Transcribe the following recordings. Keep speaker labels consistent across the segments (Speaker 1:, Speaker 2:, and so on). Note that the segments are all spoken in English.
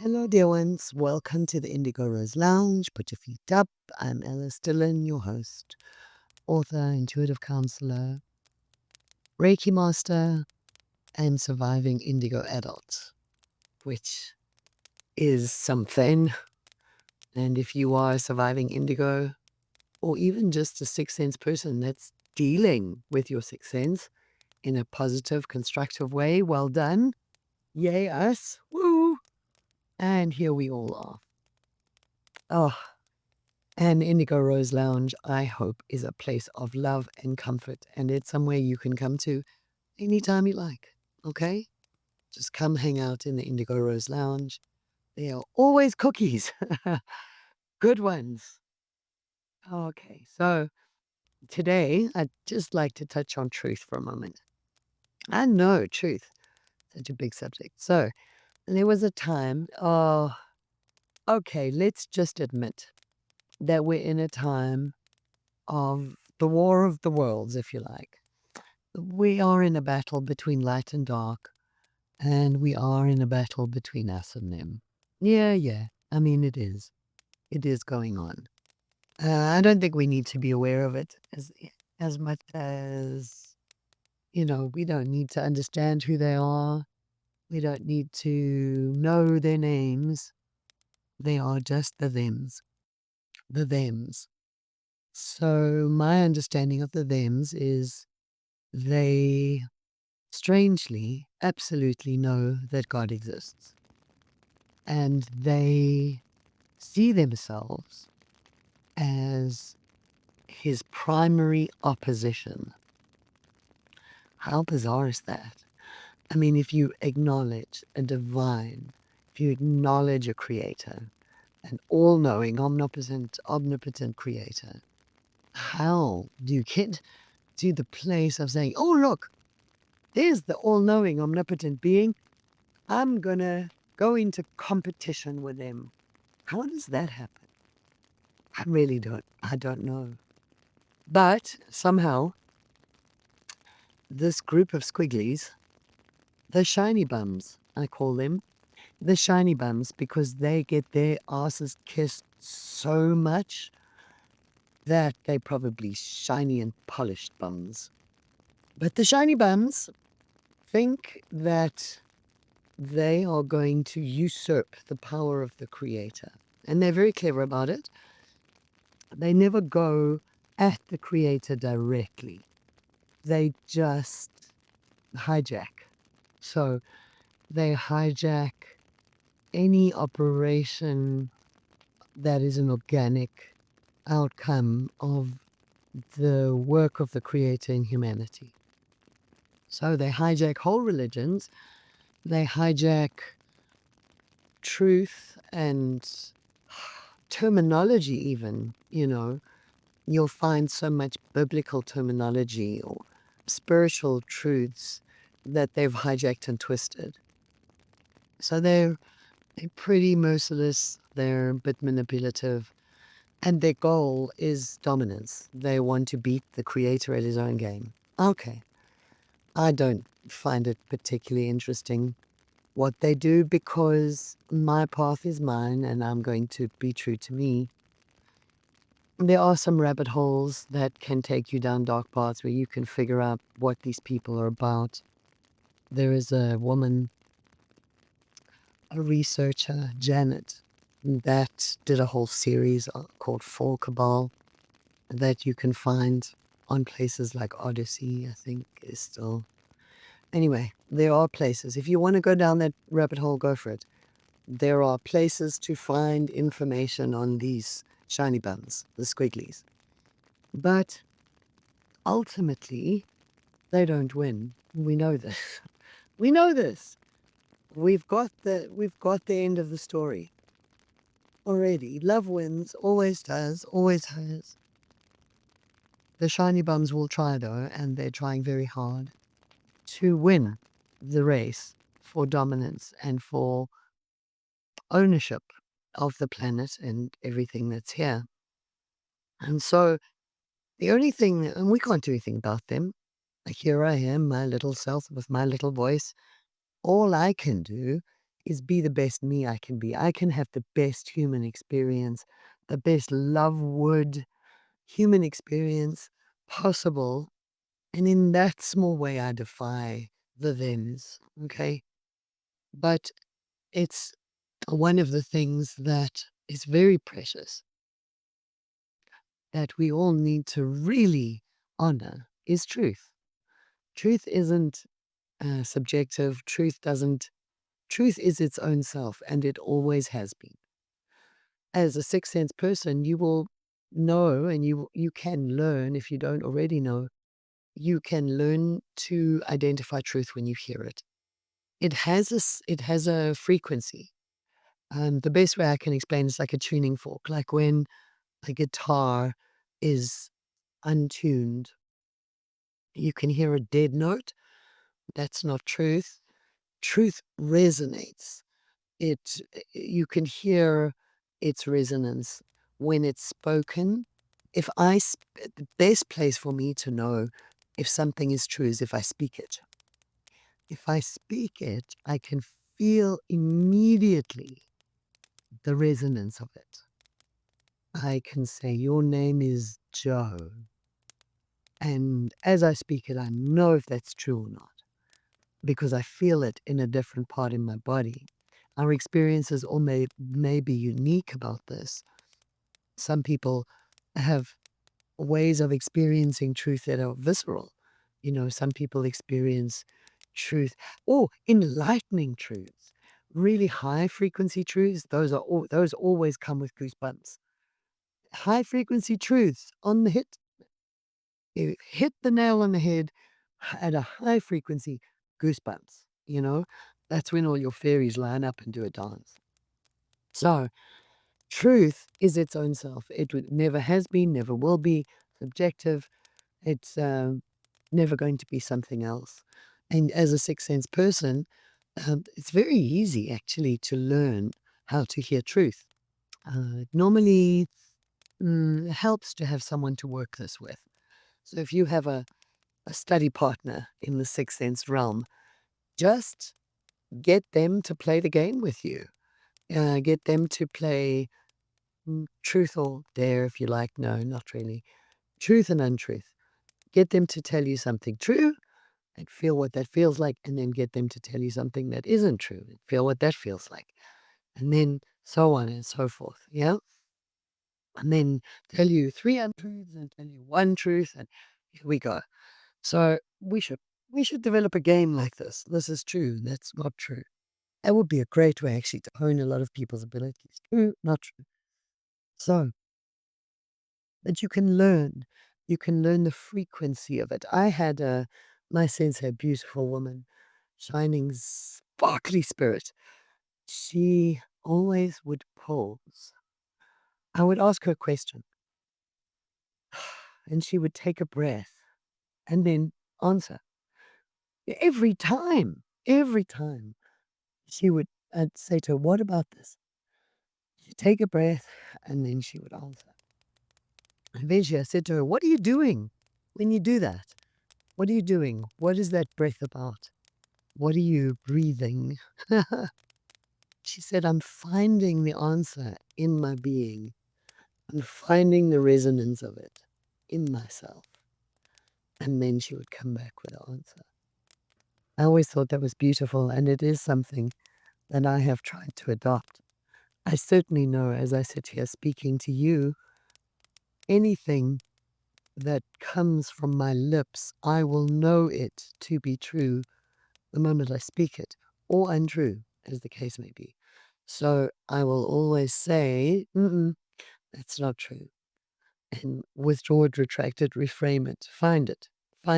Speaker 1: Hello, dear ones. Welcome to the Indigo Rose Lounge. Put your feet up. I'm Alyce Dylan, your host, author, intuitive counselor, Reiki Master, and surviving Indigo Adult, which is something. And if you are a surviving Indigo, or even just a sixth sense person that's dealing with your sixth sense in a positive, constructive way, well done. Yay, us. Woo! And here we all are. Oh, and Indigo Rose Lounge, I hope, is a place of love and comfort. And it's somewhere you can come to anytime you like. Okay? Just come hang out in the Indigo Rose Lounge. There are always cookies. Good ones. Okay. So today, I'd just like to touch on truth for a moment. I know truth, such a big subject. So there was a time, okay, let's just admit that we're in a time of the war of the worlds, if you like. We are in a battle between light and dark, and we are in a battle between us and them. Yeah. I mean, it is. It is going on. I don't think we need to be aware of it as much as, we don't need to understand who they are. We don't need to know their names. They are just the thems. The thems. So my understanding of the thems is they strangely, absolutely know that God exists. And they see themselves as his primary opposition. How bizarre is that? I mean, if you acknowledge a divine, if you acknowledge a creator, an all-knowing, omnipotent creator, how do you get to the place of saying, oh, look, there's the all-knowing, omnipotent being. I'm going to go into competition with them. How does that happen? I really don't. I don't know. But somehow, this group of squigglies, the shiny bums, I call them, the shiny bums, because they get their asses kissed so much that they probably shiny and polished bums. But the shiny bums think that they are going to usurp the power of the creator. And they're very clever about it. They never go at the creator directly. They just hijack. So they hijack any operation that is an organic outcome of the work of the creator in humanity. So they hijack whole religions. They hijack truth and terminology even, You'll find so much biblical terminology or spiritual truths that they've hijacked and twisted. So they're pretty merciless, they're a bit manipulative, and their goal is dominance. They want to beat the creator at his own game. Okay. I don't find it particularly interesting what they do because my path is mine and I'm going to be true to me. There are some rabbit holes that can take you down dark paths where you can figure out what these people are about. There is a woman, a researcher, Janet, that did a whole series called Fall Cabal that you can find on places like Odyssey, I think is still. Anyway, there are places. If you want to go down that rabbit hole, go for it. There are places to find information on these shiny buns, the squigglies. But ultimately, they don't win. We know this. We know this. We've got the end of the story already. Love wins, always does, always has. The shiny bums will try though, and they're trying very hard to win the race for dominance and for ownership of the planet and everything that's here. And so the only thing, and we can't do anything about them. Like here I am, my little self with my little voice. All I can do is be the best me I can be. I can have the best human experience, the best love would human experience possible. And in that small way, I defy the thems. Okay. But it's one of the things that is very precious that we all need to really honor is truth. Truth isn't subjective. Truth is its own self, and it always has been. As a sixth sense person, you will know, and you can learn, if you don't already know, you can learn to identify truth when you hear it. It has a frequency. The best way I can explain is like a tuning fork, like when a guitar is untuned, you can hear a dead note. That's not truth. Truth resonates. You can hear its resonance when it's spoken. The best place for me to know if something is true is if I speak it. If I speak it, I can feel immediately the resonance of it. I can say, your name is Joe. And as I speak it, I know if that's true or not, because I feel it in a different part in my body. Our experiences all may be unique about this. Some people have ways of experiencing truth that are visceral. Some people experience truth, or enlightening truths, really high frequency truths. Those always come with goosebumps. High frequency truths on the hit. You hit the nail on the head at a high frequency, goosebumps. That's when all your fairies line up and do a dance. So truth is its own self. Never has been, never will be subjective. It's never going to be something else. And as a sixth sense person, it's very easy actually to learn how to hear truth. Normally, helps to have someone to work this with. So if you have a study partner in the sixth sense realm, just get them to play the game with you. Get them to play truth or dare, if you like. No, not really. Truth and untruth. Get them to tell you something true and feel what that feels like, and then get them to tell you something that isn't true and feel what that feels like. And then so on and so forth. Yeah. And then tell you 3 untruths and tell you 1 truth, and here we go. So we should develop a game like this. This is true. That's not true. That would be a great way actually to hone a lot of people's abilities. True, not true. So that you can learn. You can learn the frequency of it. My sensei, a beautiful woman, shining, sparkly spirit. She always would pause. I would ask her a question, and she would take a breath and then answer. Every time, I'd say to her, "What about this?" She'd take a breath, and then she would answer. Eventually, I said to her, "What are you doing when you do that? What are you doing? What is that breath about? What are you breathing?" She said, "I'm finding the answer in my being. I'm finding the resonance of it in myself." And then she would come back with the answer. I always thought that was beautiful, and it is something that I have tried to adopt. I certainly know, as I sit here speaking to you, anything that comes from my lips, I will know it to be true the moment I speak it, or untrue, as the case may be. So I will always say, that's not true. And withdraw it, retract it, reframe it, find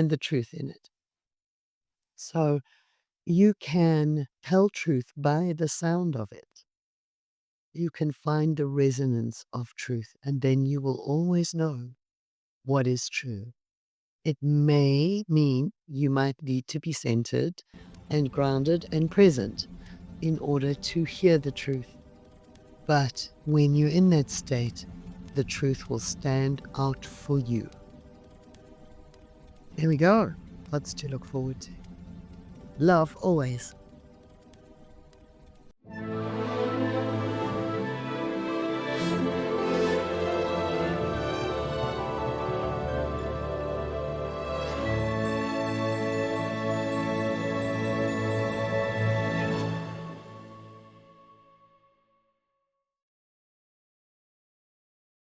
Speaker 1: the truth in it. So you can tell truth by the sound of it. You can find the resonance of truth, and then you will always know what is true. It may mean you might need to be centered and grounded and present in order to hear the truth. But when you're in that state, the truth will stand out for you. There we go. Lots to look forward to. Love always.